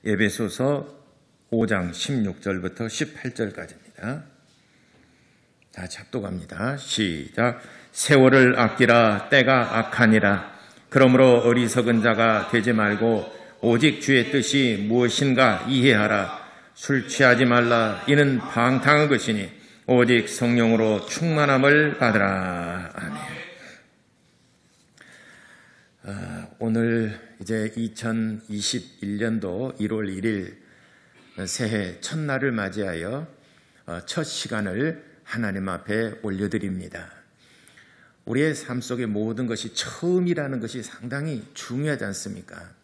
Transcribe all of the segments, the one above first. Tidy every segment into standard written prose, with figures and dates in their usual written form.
에베소서 5장 16절부터 18절까지입니다. 다 작독합니다. 시작. 세월을 아끼라. 때가 악하니라. 그러므로 어리석은 자가 되지 말고 오직 주의 뜻이 무엇인가 이해하라. 술 취하지 말라. 이는 방탕한 것이니 오직 성령으로 충만함을 받으라. 아멘. 오늘 이제 2021년도 1월 1일 새해 첫날을 맞이하여 첫 시간을 하나님 앞에 올려드립니다. 우리의 삶 속의 모든 것이 처음이라는 것이 상당히 중요하지 않습니까?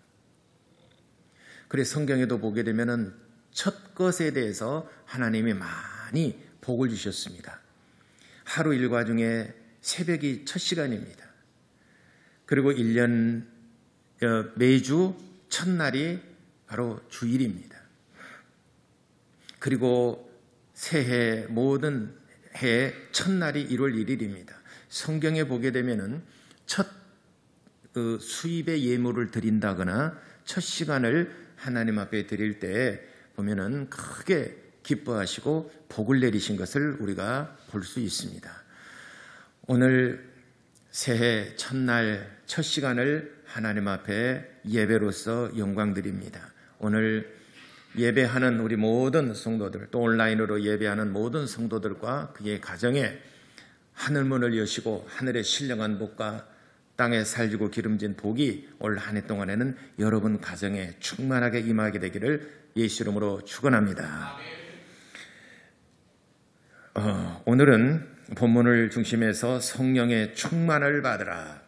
그래서 성경에도 보게 되면은 첫 것에 대해서 하나님이 많이 복을 주셨습니다. 하루 일과 중에 새벽이 첫 시간입니다. 그리고 1년 매주 첫날이 바로 주일입니다. 그리고 새해 모든 해의 첫날이 1월 1일입니다. 성경에 보게 되면은 첫 수입의 예물을 드린다거나 첫 시간을 하나님 앞에 드릴 때 보면은 크게 기뻐하시고 복을 내리신 것을 우리가 볼 수 있습니다. 오늘 새해 첫날 첫 시간을 하나님 앞에 예배로서 영광드립니다. 오늘 예배하는 우리 모든 성도들, 또 온라인으로 예배하는 모든 성도들과 그의 가정에 하늘문을 여시고 하늘의 신령한 복과 땅에 살지고 기름진 복이 올 한 해 동안에는 여러분 가정에 충만하게 임하게 되기를 예수 이름으로 축원합니다. 오늘은 본문을 중심해서 성령의 충만을 받으라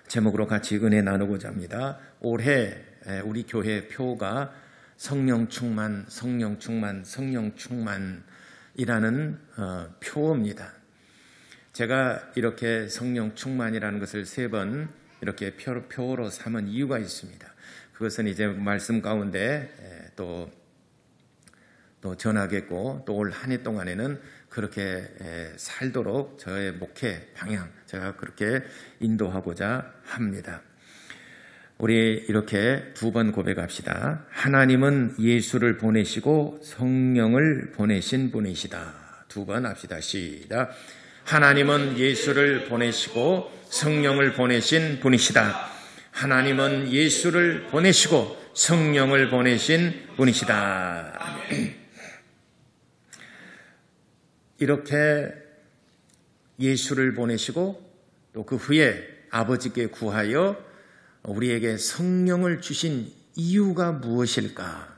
제목으로 같이 은혜 나누고자 합니다. 올해 우리 교회 표가 성령 충만, 성령 충만, 성령 충만이라는 표입니다. 제가 이렇게 성령 충만이라는 것을 3번 이렇게 표로 삼은 이유가 있습니다. 그것은 이제 말씀 가운데 또 전하겠고 또 올 한 해 동안에는 그렇게 살도록 저의 목회 방향 제가 그렇게 인도하고자 합니다. 우리 이렇게 2번 고백합시다. 하나님은 예수를 보내시고 성령을 보내신 분이시다. 2번 합시다. 시작. 하나님은 예수를 보내시고 성령을 보내신 분이시다. 하나님은 예수를 보내시고 성령을 보내신 분이시다. 이렇게 예수를 보내시고 또 그 후에 아버지께 구하여 우리에게 성령을 주신 이유가 무엇일까?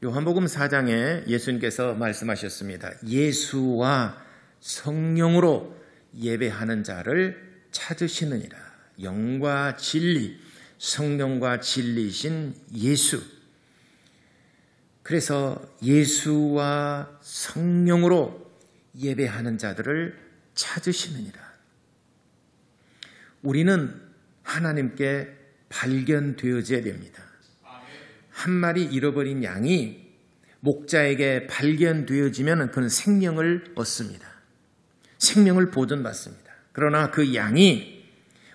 요한복음 4장에 예수님께서 말씀하셨습니다. 예수와 성령으로 예배하는 자를 찾으시느니라. 영과 진리, 성령과 진리이신 예수. 그래서 예수와 성령으로 예배하는 자들을 찾으시느니라. 우리는 하나님께 발견되어져야 됩니다. 한 마리 잃어버린 양이 목자에게 발견되어지면 그는 생명을 얻습니다. 생명을 보존받습니다. 그러나 그 양이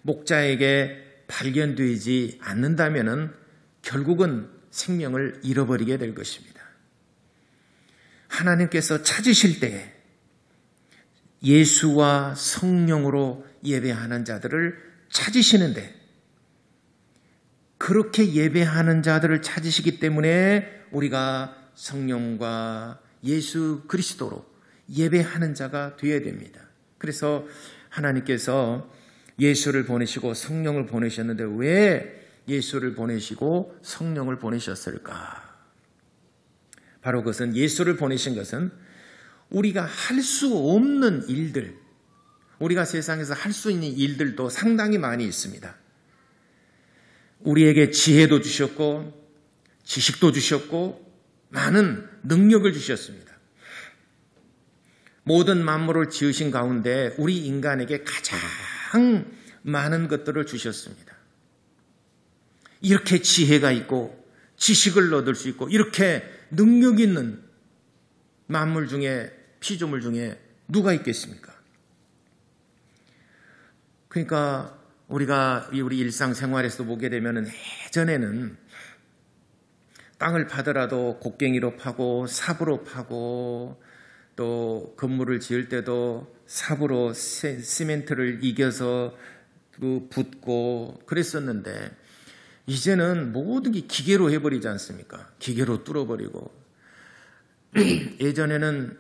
목자에게 발견되지 않는다면 결국은 생명을 잃어버리게 될 것입니다. 하나님께서 찾으실 때에 예수와 성령으로 예배하는 자들을 찾으시는데 그렇게 예배하는 자들을 찾으시기 때문에 우리가 성령과 예수 그리스도로 예배하는 자가 되어야 됩니다. 그래서 하나님께서 예수를 보내시고 성령을 보내셨는데 왜 예수를 보내시고 성령을 보내셨을까? 바로 그것은 예수를 보내신 것은 우리가 할 수 없는 일들, 우리가 세상에서 할 수 있는 일들도 상당히 많이 있습니다. 우리에게 지혜도 주셨고 지식도 주셨고 많은 능력을 주셨습니다. 모든 만물을 지으신 가운데 우리 인간에게 가장 많은 것들을 주셨습니다. 이렇게 지혜가 있고 지식을 얻을 수 있고 이렇게 능력 있는 만물 중에 피조물 중에 누가 있겠습니까? 그러니까 우리가 우리 일상생활에서 보게 되면 예전에는 땅을 파더라도 곡괭이로 파고 삽으로 파고 또 건물을 지을 때도 삽으로 시멘트를 이겨서 붓고 그랬었는데 이제는 모든 게 기계로 해버리지 않습니까? 기계로 뚫어버리고 예전에는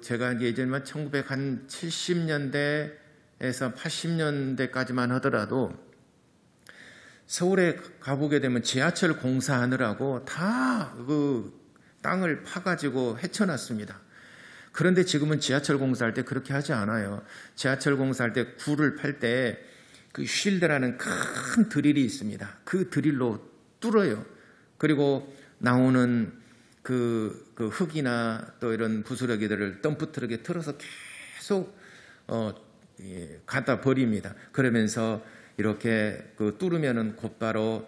제가 예전에만 1970년대에서 80년대까지만 하더라도 서울에 가보게 되면 지하철 공사하느라고 다 땅을 파가지고 헤쳐놨습니다. 그런데 지금은 지하철 공사할 때 그렇게 하지 않아요. 지하철 공사할 때 굴을 팔 때 그 쉴드라는 큰 드릴이 있습니다. 그 드릴로 뚫어요. 그리고 나오는 그 흙이나 또 이런 부스러기들을 덤프트럭에 틀어서 계속 갖다 버립니다. 그러면서 이렇게 뚫으면은 곧바로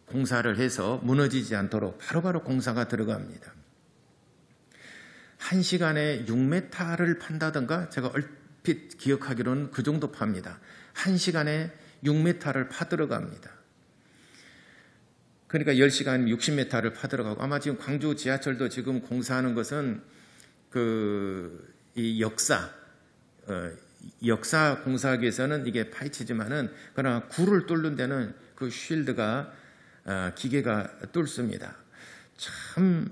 공사를 해서 무너지지 않도록 바로바로 공사가 들어갑니다. 1시간에 6m를 판다던가 제가 얼핏 기억하기로는 그 정도 팝니다. 1시간에 6m를 파들어갑니다. 그러니까 10시간 60m를 파들어가고 아마 지금 광주 지하철도 지금 공사하는 것은 이 역사 공사하기 위해서는 이게 파헤치지만은 그러나 굴을 뚫는 데는 그 쉴드가 기계가 뚫습니다. 참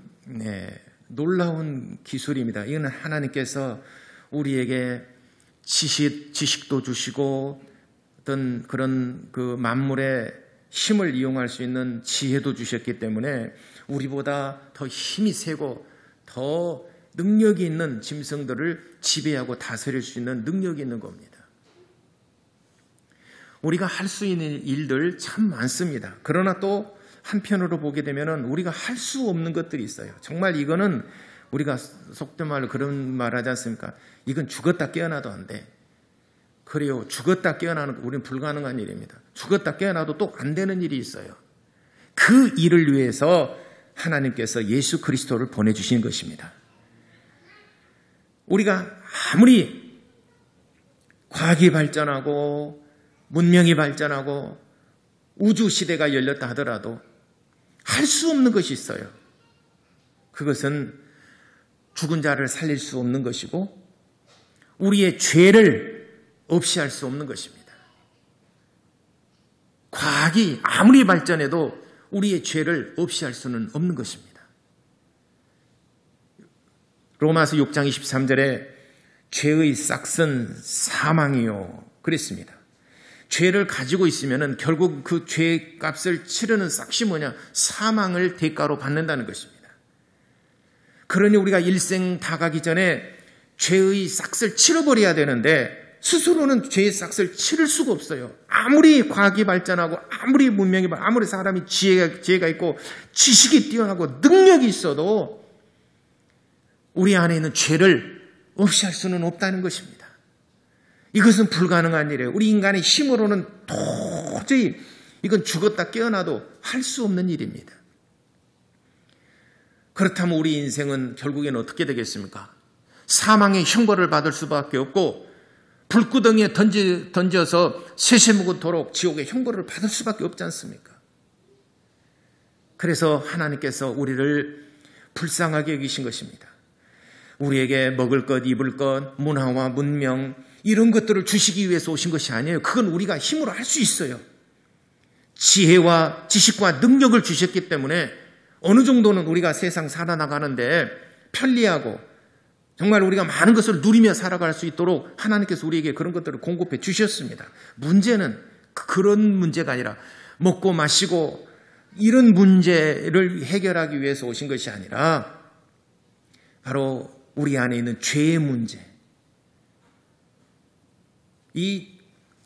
놀라운 기술입니다. 이거는 하나님께서 우리에게 지식도 주시고 어떤 그런 만물의 힘을 이용할 수 있는 지혜도 주셨기 때문에 우리보다 더 힘이 세고 더 능력이 있는 짐승들을 지배하고 다스릴 수 있는 능력이 있는 겁니다. 우리가 할 수 있는 일들 참 많습니다. 그러나 또 한편으로 보게 되면 우리가 할 수 없는 것들이 있어요. 정말 이거는 우리가 속된 말로 그런 말 하지 않습니까? 이건 죽었다 깨어나도 안 돼. 그래요. 죽었다 깨어나는 거 우리는 불가능한 일입니다. 죽었다 깨어나도 또 안 되는 일이 있어요. 그 일을 위해서 하나님께서 예수 그리스도를 보내주신 것입니다. 우리가 아무리 과학이 발전하고 문명이 발전하고 우주 시대가 열렸다 하더라도 할 수 없는 것이 있어요. 그것은 죽은 자를 살릴 수 없는 것이고 우리의 죄를 없이 할 수 없는 것입니다. 과학이 아무리 발전해도 우리의 죄를 없이 할 수는 없는 것입니다. 로마서 6장 23절에 죄의 싹은 사망이요 그랬습니다. 죄를 가지고 있으면 결국 그 죄의 값을 치르는 싹이 뭐냐? 사망을 대가로 받는다는 것입니다. 그러니 우리가 일생 다 가기 전에 죄의 싹을 치러버려야 되는데 스스로는 죄의 싹을 치를 수가 없어요. 아무리 과학이 발전하고 아무리 문명이 아무리 사람이 지혜가 있고 지식이 뛰어나고 능력이 있어도 우리 안에 있는 죄를 없이 할 수는 없다는 것입니다. 이것은 불가능한 일이에요. 우리 인간의 힘으로는 도저히 이건 죽었다 깨어나도 할 수 없는 일입니다. 그렇다면 우리 인생은 결국에는 어떻게 되겠습니까? 사망의 형벌을 받을 수밖에 없고 불구덩이에 던져서 쇠쇠묵도록 지옥의 형벌을 받을 수밖에 없지 않습니까? 그래서 하나님께서 우리를 불쌍하게 여기신 것입니다. 우리에게 먹을 것, 입을 것, 문화와 문명 이런 것들을 주시기 위해서 오신 것이 아니에요. 그건 우리가 힘으로 할 수 있어요. 지혜와 지식과 능력을 주셨기 때문에 어느 정도는 우리가 세상 살아나가는데 편리하고 정말 우리가 많은 것을 누리며 살아갈 수 있도록 하나님께서 우리에게 그런 것들을 공급해 주셨습니다. 문제는 그런 문제가 아니라 먹고 마시고 이런 문제를 해결하기 위해서 오신 것이 아니라 바로 우리 안에 있는 죄의 문제. 이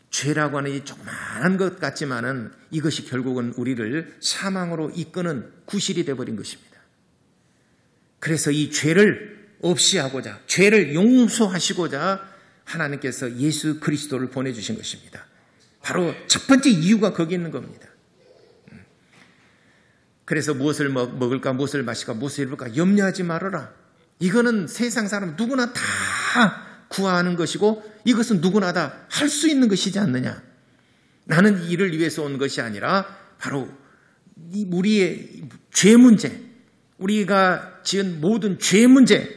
죄라고 하는 이 조그마한 것 같지만은 이것이 결국은 우리를 사망으로 이끄는 구실이 되어버린 것입니다. 그래서 이 죄를 없이 하고자, 죄를 용서하시고자 하나님께서 예수 그리스도를 보내주신 것입니다. 바로 첫 번째 이유가 거기 있는 겁니다. 그래서 무엇을 먹을까, 무엇을 마실까, 무엇을 입을까 염려하지 말아라. 이거는 세상 사람 누구나 다 구하는 것이고 이것은 누구나 다 할 수 있는 것이지 않느냐. 나는 이를 위해서 온 것이 아니라 바로 우리의 죄 문제, 우리가 지은 모든 죄 문제,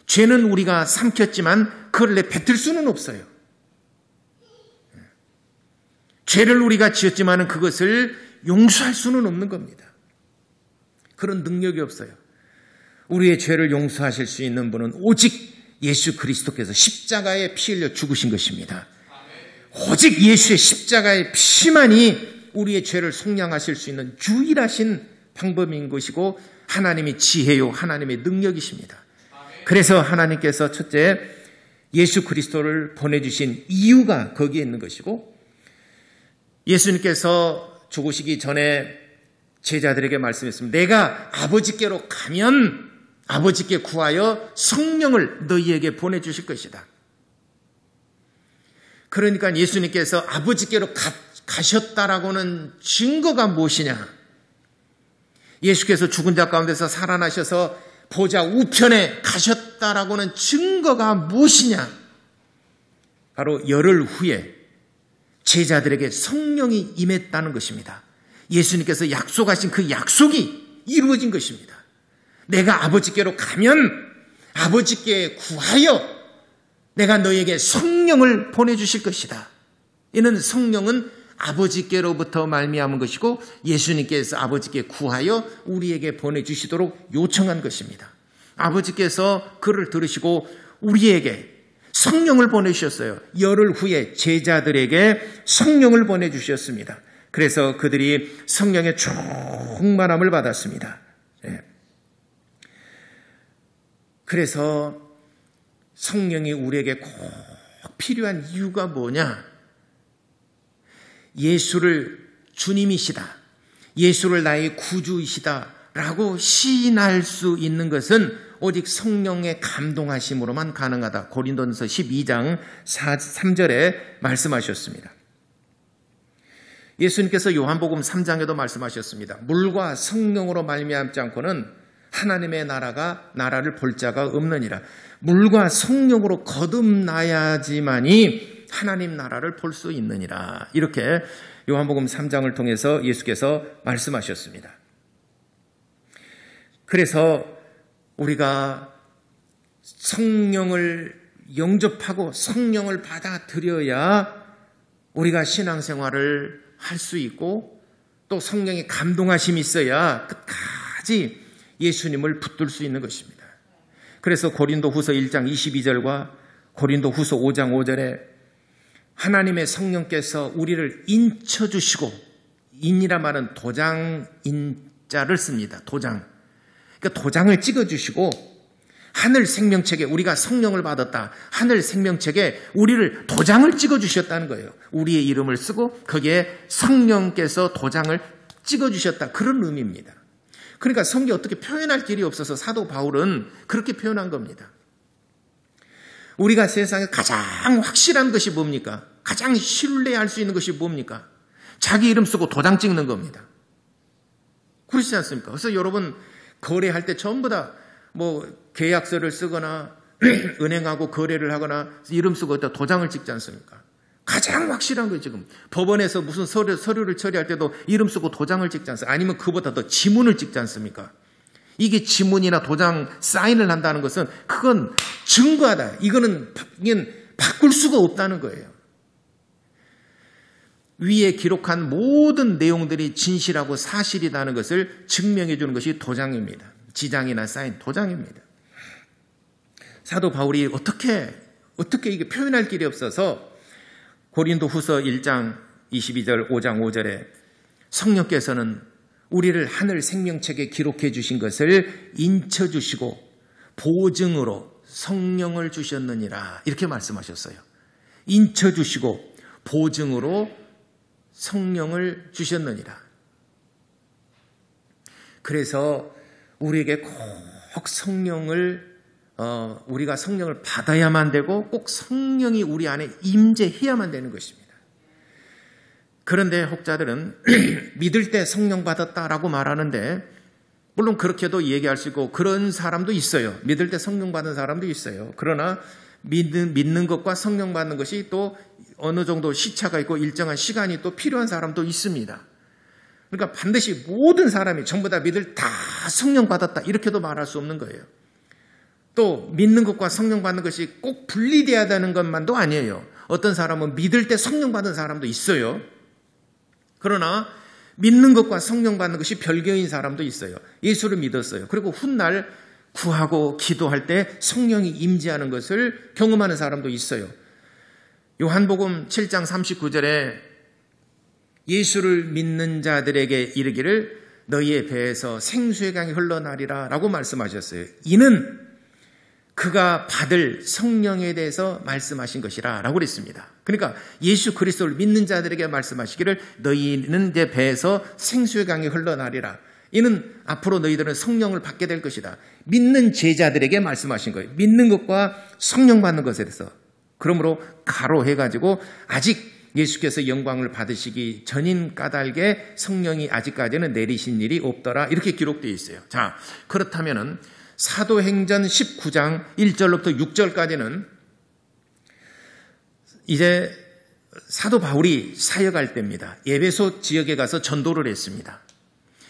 죄는 우리가 삼켰지만 그걸 내뱉을 수는 없어요. 죄를 우리가 지었지만 그것을 용서할 수는 없는 겁니다. 그런 능력이 없어요. 우리의 죄를 용서하실 수 있는 분은 오직 예수 그리스도께서 십자가에 피 흘려 죽으신 것입니다. 오직 예수의 십자가의 피만이 우리의 죄를 속량하실 수 있는 유일하신 방법인 것이고 하나님의 지혜요 하나님의 능력이십니다. 그래서 하나님께서 첫째 예수 그리스도를 보내주신 이유가 거기에 있는 것이고, 예수님께서 죽으시기 전에 제자들에게 말씀했습니다. 내가 아버지께로 가면 아버지께 구하여 성령을 너희에게 보내주실 것이다. 그러니까 예수님께서 아버지께로 가셨다라고는 증거가 무엇이냐? 예수께서 죽은 자 가운데서 살아나셔서 보좌 우편에 가셨다라고는 증거가 무엇이냐? 바로 열흘 후에 제자들에게 성령이 임했다는 것입니다. 예수님께서 약속하신 그 약속이 이루어진 것입니다. 내가 아버지께로 가면 아버지께 구하여 내가 너에게 성령을 보내주실 것이다. 이는 성령은 아버지께로부터 말미암은 것이고 예수님께서 아버지께 구하여 우리에게 보내주시도록 요청한 것입니다. 아버지께서 그를 들으시고 우리에게 성령을 보내주셨어요. 열흘 후에 제자들에게 성령을 보내주셨습니다. 그래서 그들이 성령의 충만함을 받았습니다. 그래서 성령이 우리에게 꼭 필요한 이유가 뭐냐? 예수를 주님이시다, 예수를 나의 구주이시다라고 시인할 수 있는 것은 오직 성령의 감동하심으로만 가능하다. 고린도전서 12장 3절에 말씀하셨습니다. 예수님께서 요한복음 3장에도 말씀하셨습니다. 물과 성령으로 말미암지 않고는 하나님의 나라를 볼 자가 없느니라. 물과 성령으로 거듭나야지만이 하나님 나라를 볼 수 있느니라. 이렇게 요한복음 3장을 통해서 예수께서 말씀하셨습니다. 그래서 우리가 성령을 영접하고 성령을 받아들여야 우리가 신앙생활을 할 수 있고 또 성령의 감동하심이 있어야 끝까지 예수님을 붙들 수 있는 것입니다. 그래서 고린도후서 1장 22절과 고린도후서 5장 5절에 하나님의 성령께서 우리를 인쳐주시고, 인이라 말은 도장 인자를 씁니다. 도장. 그러니까 도장을 찍어주시고 하늘 생명책에 우리가 성령을 받았다. 하늘 생명책에 우리를 도장을 찍어주셨다는 거예요. 우리의 이름을 쓰고 거기에 성령께서 도장을 찍어주셨다. 그런 의미입니다. 그러니까 성경에 어떻게 표현할 길이 없어서 사도 바울은 그렇게 표현한 겁니다. 우리가 세상에 가장 확실한 것이 뭡니까? 가장 신뢰할 수 있는 것이 뭡니까? 자기 이름 쓰고 도장 찍는 겁니다. 그렇지 않습니까? 그래서 여러분 거래할 때 전부 다 계약서를 쓰거나 은행하고 거래를 하거나 이름 쓰고 있다 도장을 찍지 않습니까? 가장 확실한 거예요. 지금 법원에서 무슨 서류를 처리할 때도 이름 쓰고 도장을 찍지 않습니까? 아니면 그보다 더 지문을 찍지 않습니까? 이게 지문이나 도장 사인을 한다는 것은 그건 증거하다. 이건 바꿀 수가 없다는 거예요. 위에 기록한 모든 내용들이 진실하고 사실이라는 것을 증명해 주는 것이 도장입니다. 지장이나 사인, 도장입니다. 사도 바울이 어떻게 이게 표현할 길이 없어서 고린도후서 1장 22절, 5장 5절에 성령께서는 우리를 하늘 생명책에 기록해 주신 것을 인쳐 주시고 보증으로 성령을 주셨느니라. 이렇게 말씀하셨어요. 인쳐 주시고 보증으로 성령을 주셨느니라. 그래서 우리에게 꼭 우리가 성령을 받아야만 되고 꼭 성령이 우리 안에 임재해야만 되는 것입니다. 그런데 혹자들은 믿을 때 성령 받았다라고 말하는데 물론 그렇게도 얘기할 수 있고 그런 사람도 있어요. 믿을 때 성령 받은 사람도 있어요. 그러나 믿는 것과 성령 받는 것이 또 어느 정도 시차가 있고 일정한 시간이 또 필요한 사람도 있습니다. 그러니까 반드시 모든 사람이 전부 다 믿을 다 성령 받았다 이렇게도 말할 수 없는 거예요. 또 믿는 것과 성령 받는 것이 꼭 분리돼야 되는 것만도 아니에요. 어떤 사람은 믿을 때 성령 받은 사람도 있어요. 그러나 믿는 것과 성령 받는 것이 별개인 사람도 있어요. 예수를 믿었어요. 그리고 훗날 구하고 기도할 때 성령이 임재하는 것을 경험하는 사람도 있어요. 요한복음 7장 39절에 예수를 믿는 자들에게 이르기를 너희의 배에서 생수의 강이 흘러나리라 라고 말씀하셨어요. 이는 그가 받을 성령에 대해서 말씀하신 것이라 라고 그랬습니다. 그러니까 예수 그리스도를 믿는 자들에게 말씀하시기를 너희는 내 배에서 생수의 강이 흘러나리라. 이는 앞으로 너희들은 성령을 받게 될 것이다. 믿는 제자들에게 말씀하신 거예요. 믿는 것과 성령 받는 것에 대해서. 그러므로 가로 해가지고 아직 예수께서 영광을 받으시기 전인 까닭에 성령이 아직까지는 내리신 일이 없더라. 이렇게 기록되어 있어요. 자, 그렇다면은 사도행전 19장 1절로부터 6절까지는 이제 사도 바울이 사역할 때입니다. 에베소 지역에 가서 전도를 했습니다.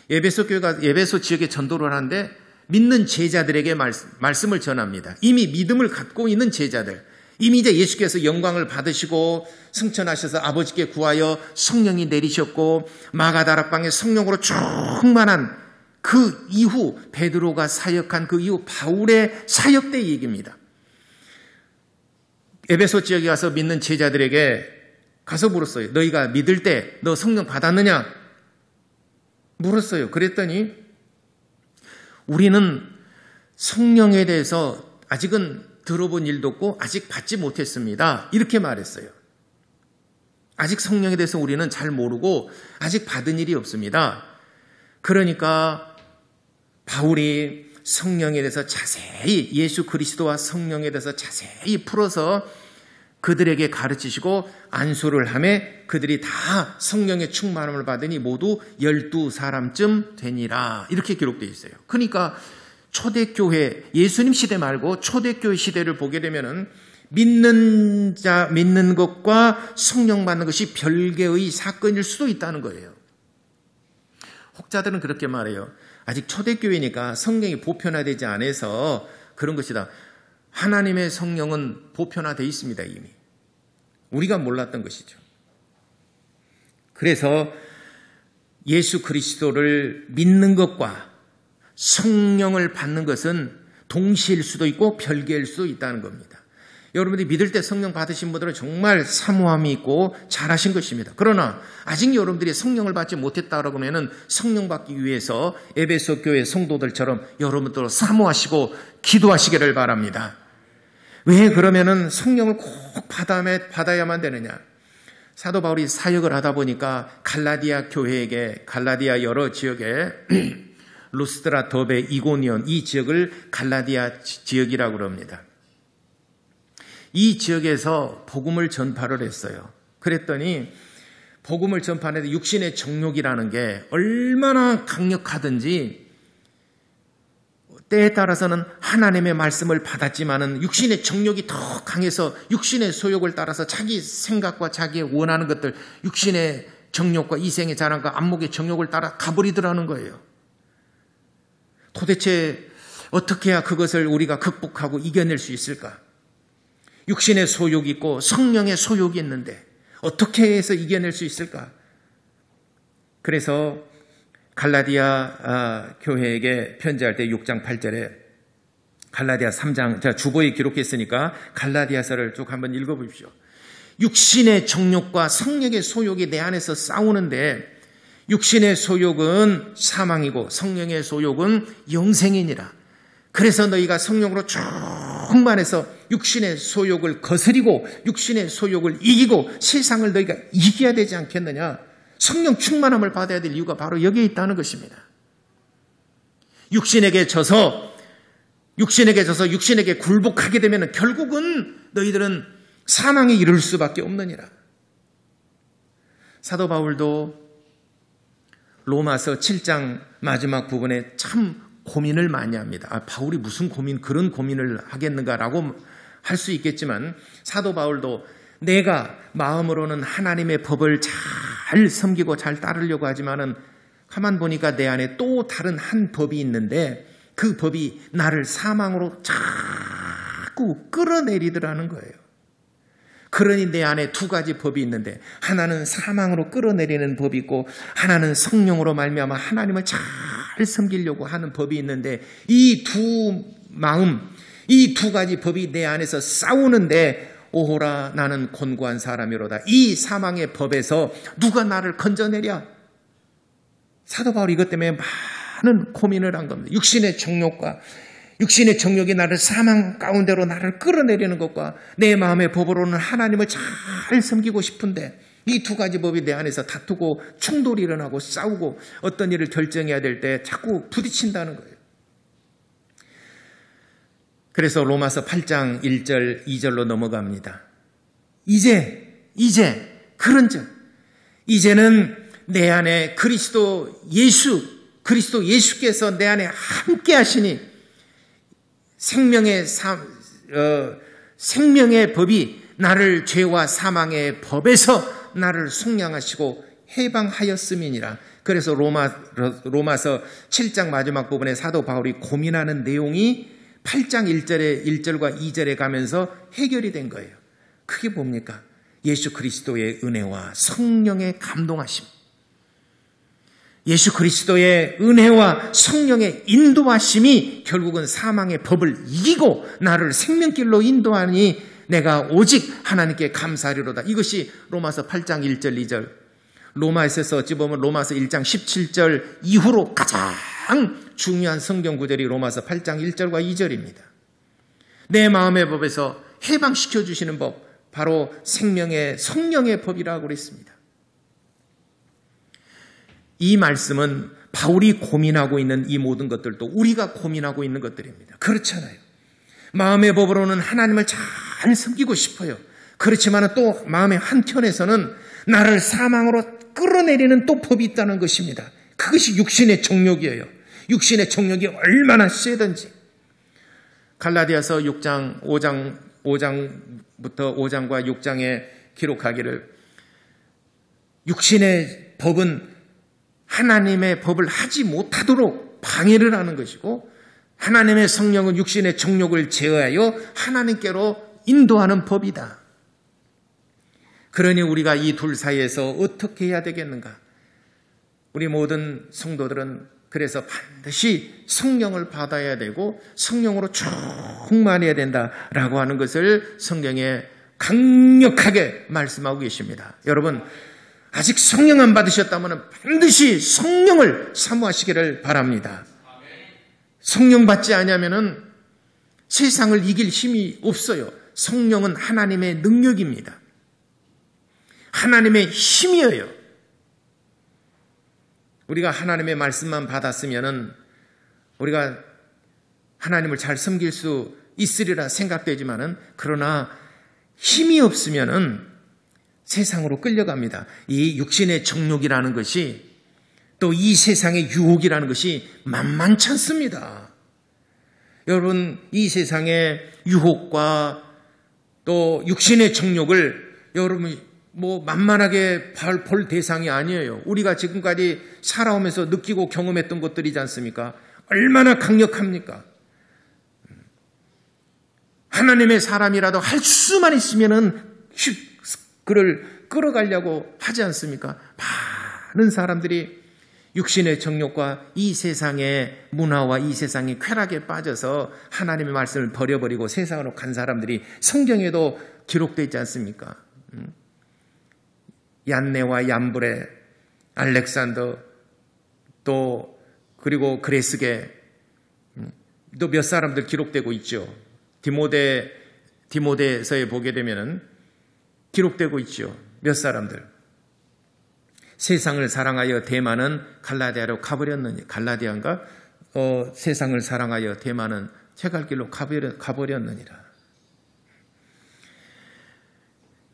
에베소 지역에 전도를 하는데 믿는 제자들에게 말씀을 전합니다. 이미 믿음을 갖고 있는 제자들, 이미 이제 예수께서 영광을 받으시고 승천하셔서 아버지께 구하여 성령이 내리셨고 마가다락방에 성령으로 충만한 그 이후 베드로가 사역한 그 이후 바울의 사역 때 얘기입니다. 에베소 지역에 가서 믿는 제자들에게 가서 물었어요. 너희가 믿을 때 너 성령 받았느냐? 물었어요. 그랬더니 우리는 성령에 대해서 아직은 들어본 일도 없고 아직 받지 못했습니다. 이렇게 말했어요. 아직 성령에 대해서 우리는 잘 모르고 아직 받은 일이 없습니다. 그러니까 바울이 성령에 대해서 자세히 예수 그리스도와 성령에 대해서 자세히 풀어서 그들에게 가르치시고 안수를 하매 그들이 다 성령의 충만함을 받으니 모두 12사람쯤 되니라. 이렇게 기록되어 있어요. 그러니까 초대교회, 예수님 시대 말고 초대교회 시대를 보게 되면은 믿는 것과 성령 받는 것이 별개의 사건일 수도 있다는 거예요. 혹자들은 그렇게 말해요. 아직 초대교회니까 성령이 보편화되지 않아서 그런 것이다. 하나님의 성령은 보편화되어 있습니다, 이미. 우리가 몰랐던 것이죠. 그래서 예수 그리스도를 믿는 것과 성령을 받는 것은 동시일 수도 있고 별개일 수도 있다는 겁니다. 여러분들이 믿을 때 성령 받으신 분들은 정말 사모함이 있고 잘하신 것입니다. 그러나 아직 여러분들이 성령을 받지 못했다고 하면 성령 받기 위해서 에베소 교회 성도들처럼 여러분들도 사모하시고 기도하시기를 바랍니다. 왜 그러면은 성령을 꼭 받아야만 되느냐? 사도 바울이 사역을 하다 보니까 갈라디아 교회에게, 갈라디아 여러 지역에 루스드라, 더베, 이고니온 이 지역을 갈라디아 지역이라고 합니다. 이 지역에서 복음을 전파를 했어요. 그랬더니 복음을 전파하는데 육신의 정욕이라는 게 얼마나 강력하든지 때에 따라서는 하나님의 말씀을 받았지만은 육신의 정욕이 더 강해서 육신의 소욕을 따라서 자기 생각과 자기의 원하는 것들, 육신의 정욕과 이생의 자랑과 안목의 정욕을 따라 가버리더라는 거예요. 도대체 어떻게 해야 그것을 우리가 극복하고 이겨낼 수 있을까? 육신의 소욕이 있고 성령의 소욕이 있는데 어떻게 해서 이겨낼 수 있을까? 그래서 갈라디아 교회에게 편지할 때 6장 8절에 갈라디아 3장, 제가 주보에 기록했으니까 갈라디아서를 쭉 한번 읽어보십시오. 육신의 정욕과 성령의 소욕이 내 안에서 싸우는데 육신의 소욕은 사망이고 성령의 소욕은 영생이니라. 그래서 너희가 성령으로 충만해서 육신의 소욕을 거스리고 육신의 소욕을 이기고 세상을 너희가 이겨야 되지 않겠느냐. 성령 충만함을 받아야 될 이유가 바로 여기에 있다는 것입니다. 육신에게 져서 육신에게 굴복하게 되면 결국은 너희들은 사망에 이를 수밖에 없느니라. 사도 바울도 로마서 7장 마지막 부분에 참 고민을 많이 합니다. 바울이 무슨 그런 고민을 하겠는가라고 할 수 있겠지만 사도 바울도 내가 마음으로는 하나님의 법을 잘 섬기고 잘 따르려고 하지만은 가만 보니까 내 안에 또 다른 한 법이 있는데 그 법이 나를 사망으로 자꾸 끌어내리더라는 거예요. 그러니 내 안에 두 가지 법이 있는데 하나는 사망으로 끌어내리는 법이 있고 하나는 성령으로 말미암아 하나님을 잘 섬기려고 하는 법이 있는데 이 두 마음, 이 두 가지 법이 내 안에서 싸우는데 오호라 나는 곤고한 사람이로다. 이 사망의 법에서 누가 나를 건져내랴? 사도 바울이 이것 때문에 많은 고민을 한 겁니다. 육신의 정욕이 나를 사망 가운데로 나를 끌어내리는 것과 내 마음의 법으로는 하나님을 잘 섬기고 싶은데 이 두 가지 법이 내 안에서 다투고 충돌이 일어나고 싸우고 어떤 일을 결정해야 될 때 자꾸 부딪힌다는 거예요. 그래서 로마서 8장 1절 2절로 넘어갑니다. 이제 그런즉 이제는 내 안에 그리스도 예수께서 내 안에 함께 하시니 생명의 법이 나를 죄와 사망의 법에서 나를 속량하시고 해방하였음이니라. 그래서 로마서 7장 마지막 부분에 사도 바울이 고민하는 내용이 8장 1절과 2절에 가면서 해결이 된 거예요. 그게 뭡니까? 예수 그리스도의 은혜와 성령의 감동하심. 예수 그리스도의 은혜와 성령의 인도하심이 결국은 사망의 법을 이기고 나를 생명길로 인도하니 내가 오직 하나님께 감사하리로다. 이것이 로마서 8장 1절 2절. 로마에서 어찌 보면 로마서 1장 17절 이후로 가장 중요한 성경 구절이 로마서 8장 1절과 2절입니다. 내 마음의 법에서 해방시켜 주시는 법, 바로 생명의 성령의 법이라고 그랬습니다. 이 말씀은 바울이 고민하고 있는 이 모든 것들도 우리가 고민하고 있는 것들입니다. 그렇잖아요. 마음의 법으로는 하나님을 잘 섬기고 싶어요. 그렇지만 또 마음의 한켠에서는 나를 사망으로 끌어내리는 또 법이 있다는 것입니다. 그것이 육신의 정욕이에요. 육신의 정욕이 얼마나 세든지. 갈라디아서 5장부터 5장과 6장에 기록하기를 육신의 법은 하나님의 법을 하지 못하도록 방해를 하는 것이고 하나님의 성령은 육신의 정욕을 제어하여 하나님께로 인도하는 법이다. 그러니 우리가 이 둘 사이에서 어떻게 해야 되겠는가? 우리 모든 성도들은 그래서 반드시 성령을 받아야 되고 성령으로 충만해야 된다라고 하는 것을 성경에 강력하게 말씀하고 계십니다. 여러분, 아직 성령 안 받으셨다면 반드시 성령을 사모하시기를 바랍니다. 성령 받지 않으면 세상을 이길 힘이 없어요. 성령은 하나님의 능력입니다. 하나님의 힘이에요. 우리가 하나님의 말씀만 받았으면 우리가 하나님을 잘 섬길 수 있으리라 생각되지만은 그러나 힘이 없으면은 세상으로 끌려갑니다. 이 육신의 정욕이라는 것이 또 이 세상의 유혹이라는 것이 만만치 않습니다. 여러분, 이 세상의 유혹과 또 육신의 정욕을 여러분이 만만하게 볼 대상이 아니에요. 우리가 지금까지 살아오면서 느끼고 경험했던 것들이지 않습니까? 얼마나 강력합니까? 하나님의 사람이라도 할 수만 있으면은 그를 끌어가려고 하지 않습니까? 많은 사람들이 육신의 정욕과 이 세상의 문화와 이 세상의 쾌락에 빠져서 하나님의 말씀을 버려버리고 세상으로 간 사람들이 성경에도 기록되어 있지 않습니까? 얀네와 얀브레, 알렉산더, 또 그리고 그레스게, 또 몇 사람들 기록되고 있죠. 디모데서에 보게 되면은 기록되고 있죠. 몇 사람들. 세상을 사랑하여 대만은 갈라디아로 가버렸느니, 갈라디아인가? 세상을 사랑하여 대만은 해갈길로 가버렸느니라.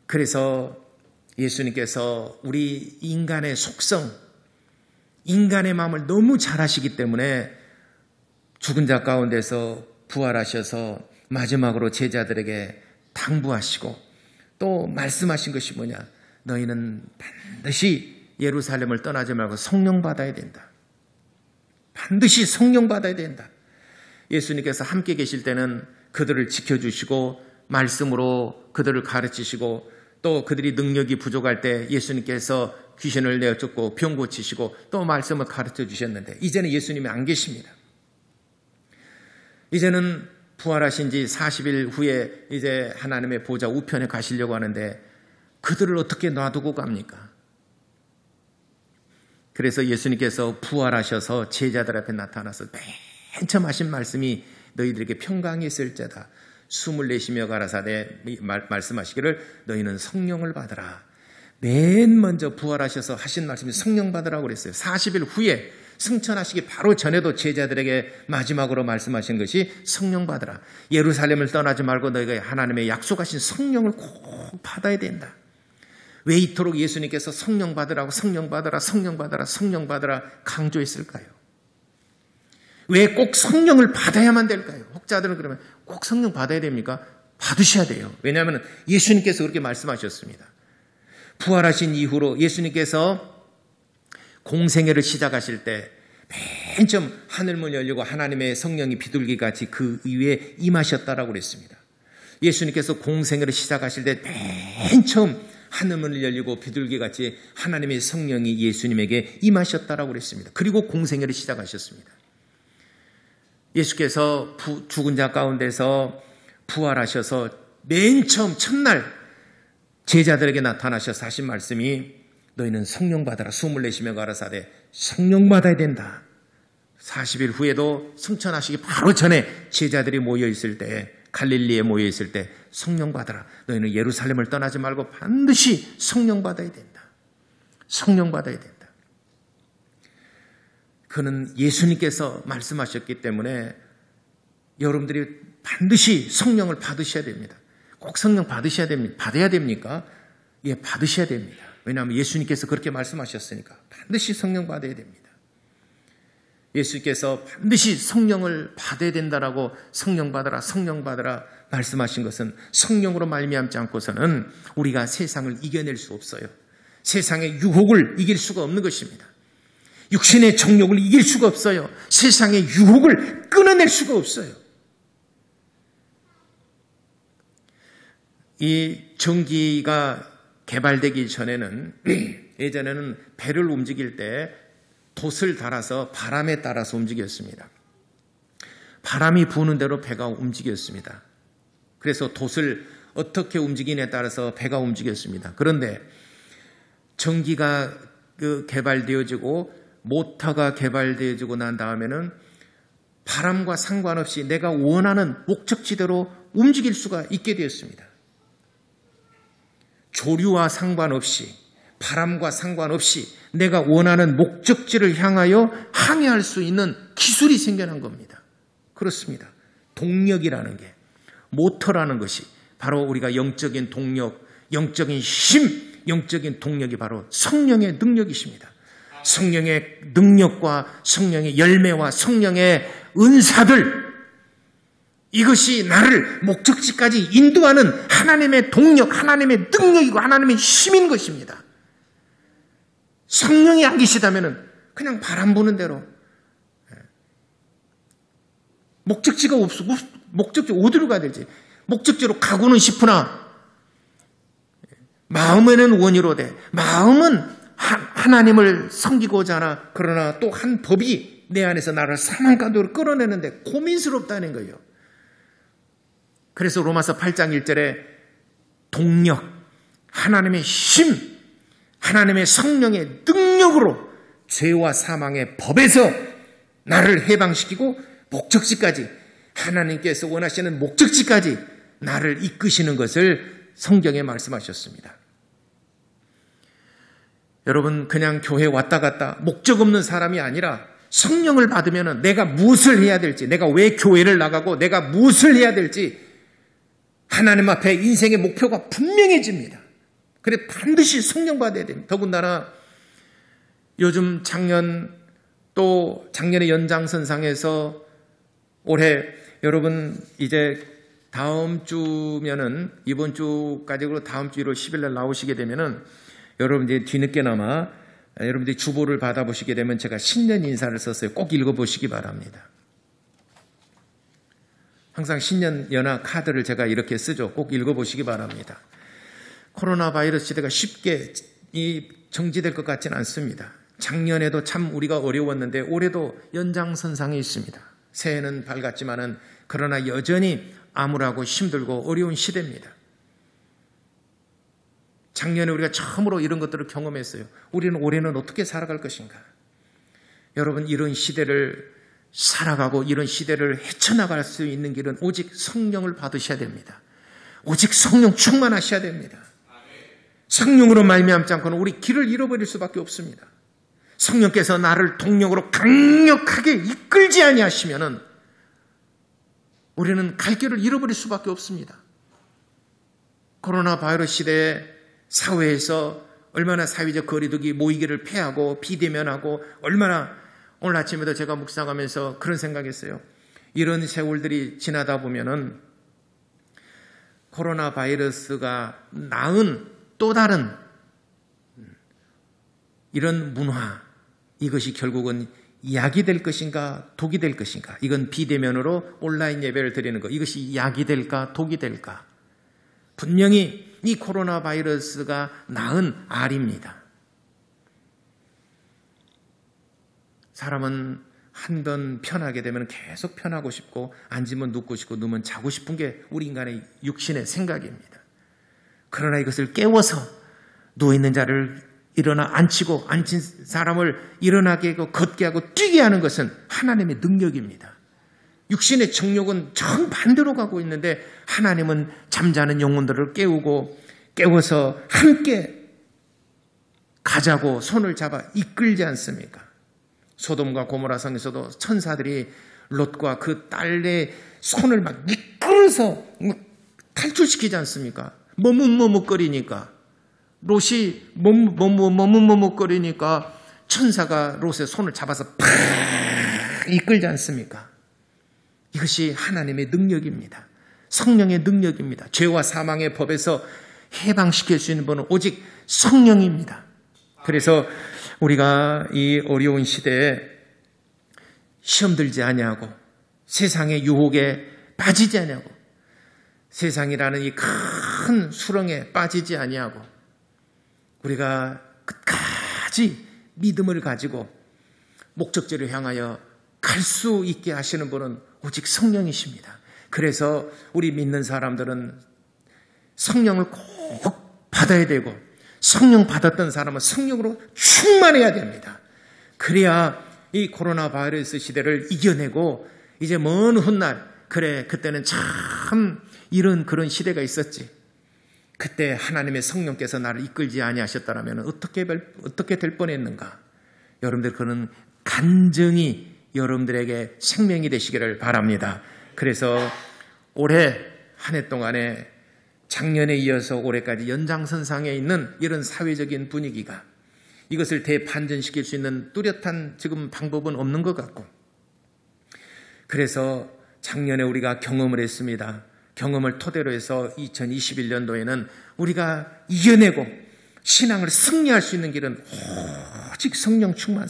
그래서 예수님께서 우리 인간의 속성, 인간의 마음을 너무 잘 아시기 때문에 죽은 자 가운데서 부활하셔서 마지막으로 제자들에게 당부하시고 또 말씀하신 것이 뭐냐? 너희는 반드시 예루살렘을 떠나지 말고 성령 받아야 된다. 반드시 성령 받아야 된다. 예수님께서 함께 계실 때는 그들을 지켜주시고 말씀으로 그들을 가르치시고 또 그들이 능력이 부족할 때 예수님께서 귀신을 내어쫓고 병 고치시고 또 말씀을 가르쳐 주셨는데 이제는 예수님이 안 계십니다. 이제는 부활하신 지 40일 후에 이제 하나님의 보좌 우편에 가시려고 하는데 그들을 어떻게 놔두고 갑니까? 그래서 예수님께서 부활하셔서 제자들 앞에 나타나서 맨 처음 하신 말씀이 너희들에게 평강이 있을지어다. 숨을 내쉬며 가라사대 말씀하시기를 너희는 성령을 받으라. 맨 먼저 부활하셔서 하신 말씀이 성령 받으라고 그랬어요. 40일 후에 승천하시기 바로 전에도 제자들에게 마지막으로 말씀하신 것이 성령 받으라. 예루살렘을 떠나지 말고 너희가 하나님의 약속하신 성령을 꼭 받아야 된다. 왜 이토록 예수님께서 성령 받으라고 성령 받으라 성령 받으라 성령 받으라 강조했을까요? 왜 꼭 성령을 받아야만 될까요? 혹자들은 그러면 꼭 성령 받아야 됩니까? 받으셔야 돼요. 왜냐하면 예수님께서 그렇게 말씀하셨습니다. 부활하신 이후로 예수님께서 공생애를 시작하실 때 맨 처음 하늘문 열리고 하나님의 성령이 비둘기같이 그 위에 임하셨다라고 그랬습니다. 예수님께서 공생애를 시작하실 때 맨 처음 하늘문을 열리고 비둘기같이 하나님의 성령이 예수님에게 임하셨다라고 그랬습니다. 그리고 공생애를 시작하셨습니다. 예수께서 죽은 자 가운데서 부활하셔서 맨 처음 첫날 제자들에게 나타나셔서 하신 말씀이 너희는 성령 받아라. 숨을 내쉬며 가라사대 성령 받아야 된다. 40일 후에도 승천하시기 바로 전에 제자들이 모여있을 때 갈릴리에 모여있을 때 성령 받아라. 너희는 예루살렘을 떠나지 말고 반드시 성령 받아야 된다. 성령 받아야 된다. 그는 예수님께서 말씀하셨기 때문에 여러분들이 반드시 성령을 받으셔야 됩니다. 꼭 성령 받으셔야 됩니다. 받아야 됩니까? 예, 받으셔야 됩니다. 왜냐하면 예수님께서 그렇게 말씀하셨으니까 반드시 성령 받아야 됩니다. 예수께서 반드시 성령을 받아야 된다라고 성령 받아라 말씀하신 것은 성령으로 말미암지 않고서는 우리가 세상을 이겨낼 수 없어요. 세상의 유혹을 이길 수가 없는 것입니다. 육신의 정욕을 이길 수가 없어요. 세상의 유혹을 끊어낼 수가 없어요. 이 전기가 개발되기 전에는 예전에는 배를 움직일 때 돛을 달아서 바람에 따라서 움직였습니다. 바람이 부는 대로 배가 움직였습니다. 그래서 돛을 어떻게 움직이냐에 따라서 배가 움직였습니다. 그런데 전기가 개발되어지고 모터가 개발되어지고 난 다음에는 바람과 상관없이 내가 원하는 목적지대로 움직일 수가 있게 되었습니다. 조류와 상관없이 바람과 상관없이 내가 원하는 목적지를 향하여 항해할 수 있는 기술이 생겨난 겁니다. 그렇습니다. 동력이라는 게 모터라는 것이 바로 우리가 영적인 동력, 영적인 힘, 영적인 동력이 바로 성령의 능력이십니다. 성령의 능력과 성령의 열매와 성령의 은사들 이것이 나를 목적지까지 인도하는 하나님의 동력, 하나님의 능력이고 하나님의 힘인 것입니다. 성령이 안 계시다면 그냥 바람 부는 대로 목적지가 없어. 목적지 어디로 가야 될지 목적지로 가고는 싶으나 마음에는 원이로되 마음은 하나님을 섬기고자 하나 그러나 또 한 법이 내 안에서 나를 사망가도로 끌어내는데 고민스럽다는 거예요. 그래서 로마서 8장 1절에 동력, 하나님의 힘, 하나님의 성령의 능력으로 죄와 사망의 법에서 나를 해방시키고 목적지까지 하나님께서 원하시는 목적지까지 나를 이끄시는 것을 성경에 말씀하셨습니다. 여러분 그냥 교회 왔다 갔다 목적 없는 사람이 아니라 성령을 받으면 내가 무엇을 해야 될지 내가 왜 교회를 나가고 내가 무엇을 해야 될지 하나님 앞에 인생의 목표가 분명해집니다. 그래 반드시 성령 받아야 됩니다. 더군다나 요즘 작년의 연장선상에서 올해 여러분 이제 다음 주면은 이번 주까지 다음 주 1월 10일 날 나오시게 되면은 여러분 이제 뒤늦게나마 여러분들이 주보를 받아보시게 되면 제가 신년 인사를 썼어요. 꼭 읽어보시기 바랍니다. 항상 신년 연화 카드를 제가 이렇게 쓰죠. 꼭 읽어보시기 바랍니다. 코로나 바이러스 시대가 쉽게 정지될 것 같지는 않습니다. 작년에도 참 우리가 어려웠는데 올해도 연장선상에 있습니다. 새해는 밝았지만은 그러나 여전히 암울하고 힘들고 어려운 시대입니다. 작년에 우리가 처음으로 이런 것들을 경험했어요. 우리는 올해는 어떻게 살아갈 것인가? 여러분, 이런 시대를 살아가고 이런 시대를 헤쳐나갈 수 있는 길은 오직 성령을 받으셔야 됩니다. 오직 성령 충만하셔야 됩니다. 성령으로 말미암지 않고는 우리 길을 잃어버릴 수밖에 없습니다. 성령께서 나를 동력으로 강력하게 이끌지 아니하시면은 우리는 갈 길을 잃어버릴 수밖에 없습니다. 코로나 바이러스 시대에 사회에서 얼마나 사회적 거리두기 모이기를 피하고 비대면하고 얼마나 오늘 아침에도 제가 묵상하면서 그런 생각했어요. 이런 세월들이 지나다 보면은 코로나 바이러스가 낳은 또 다른 이런 문화, 이것이 결국은 약이 될 것인가 독이 될 것인가? 이건 비대면으로 온라인 예배를 드리는 것, 이것이 약이 될까 독이 될까? 분명히 이 코로나 바이러스가 낳은 알입니다. 사람은 한 번 편하게 되면 계속 편하고 싶고 앉으면 눕고 싶고 누우면 자고 싶은 게 우리 인간의 육신의 생각입니다. 그러나 이것을 깨워서 누워있는 자를 일어나 앉히고 앉힌 사람을 일어나게 하고 걷게 하고 뛰게 하는 것은 하나님의 능력입니다. 육신의 정욕은 정반대로 가고 있는데 하나님은 잠자는 영혼들을 깨워서 함께 가자고 손을 잡아 이끌지 않습니까? 소돔과 고모라 성에서도 천사들이 롯과 그 딸의 손을 막 이끌어서 탈출시키지 않습니까? 머뭇머뭇거리니까 롯이 머뭇머뭇거리니까 천사가 롯의 손을 잡아서 팍 이끌지 않습니까? 이것이 하나님의 능력입니다. 성령의 능력입니다. 죄와 사망의 법에서 해방시킬 수 있는 분은 오직 성령입니다. 그래서 우리가 이 어려운 시대에 시험 들지 아니하고 세상의 유혹에 빠지지 아니하고 세상이라는 이 큰 수렁에 빠지지 아니하고 우리가 끝까지 믿음을 가지고 목적지를 향하여 갈 수 있게 하시는 분은 오직 성령이십니다. 그래서 우리 믿는 사람들은 성령을 꼭 받아야 되고 성령 받았던 사람은 성령으로 충만해야 됩니다. 그래야 이 코로나 바이러스 시대를 이겨내고 이제 먼 훗날 그래 그때는 참 이런 그런 시대가 있었지. 그때 하나님의 성령께서 나를 이끌지 아니하셨다면 어떻게 될 뻔했는가. 여러분들 그는 간증이 여러분들에게 생명이 되시기를 바랍니다. 그래서 올해 한 해 동안에 작년에 이어서 올해까지 연장선상에 있는 이런 사회적인 분위기가 이것을 대반전시킬 수 있는 뚜렷한 지금 방법은 없는 것 같고 그래서 작년에 우리가 경험을 했습니다. 경험을 토대로 해서 2021년도에는 우리가 이겨내고 신앙을 승리할 수 있는 길은 오직 성령 충만.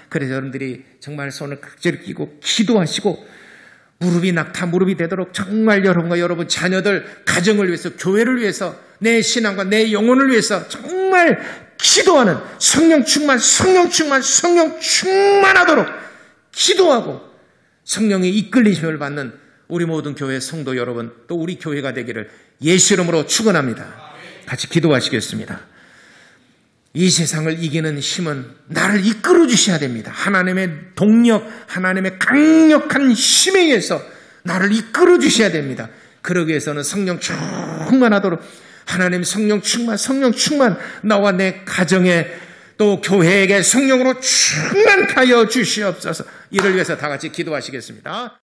그래서 여러분들이 정말 손을 각지를 끼고 기도하시고 무릎이 낙타 무릎이 되도록 정말 여러분과 여러분 자녀들 가정을 위해서 교회를 위해서 내 신앙과 내 영혼을 위해서 정말 기도하는 성령 충만하도록 기도하고 성령의 이끌리심을 받는 우리 모든 교회 성도 여러분 또 우리 교회가 되기를 예수 이름으로 축원합니다. 같이 기도하시겠습니다. 이 세상을 이기는 힘은 나를 이끌어 주셔야 됩니다. 하나님의 동력, 하나님의 강력한 힘에 의해서 나를 이끌어 주셔야 됩니다. 그러기 위해서는 성령 충만하도록 하나님 성령 충만 나와 내 가정에 또 교회에게 성령으로 충만하여 주시옵소서. 이를 위해서 다 같이 기도하시겠습니다.